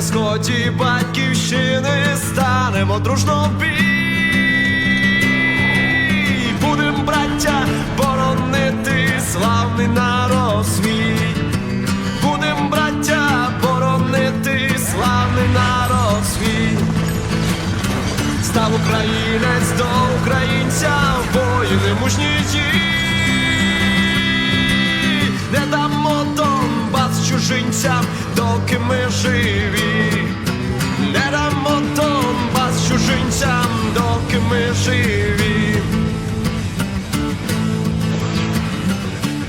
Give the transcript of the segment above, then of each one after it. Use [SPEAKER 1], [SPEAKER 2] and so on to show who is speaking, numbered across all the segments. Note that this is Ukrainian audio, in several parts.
[SPEAKER 1] на сході батьківщини станемо дружно в бій. Будем, браття, боронити славний народ свій. Будем, браття, боронити славний народ свій. Став українець до українця, воїни мужні ті. Не дамо Донбас чужинцям, доки ми живі. Не дамо Донбас чужинцям, доки ми живі.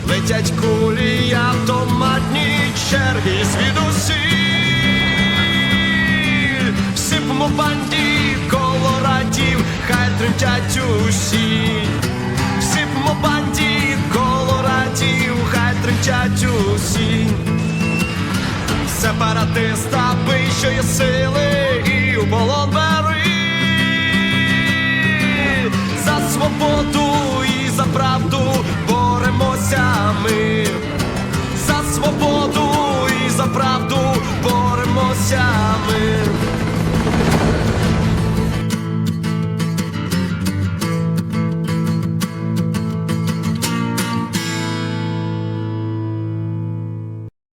[SPEAKER 1] Летять кулі, автоматні черги звідусіль. Всипмо бандів, колорадів, хай тремтять усі. Всипмо бандів, колорадів, хай тремтять усі. Сепаратиста бий, що є сили, і у полон бери. За свободу і за правду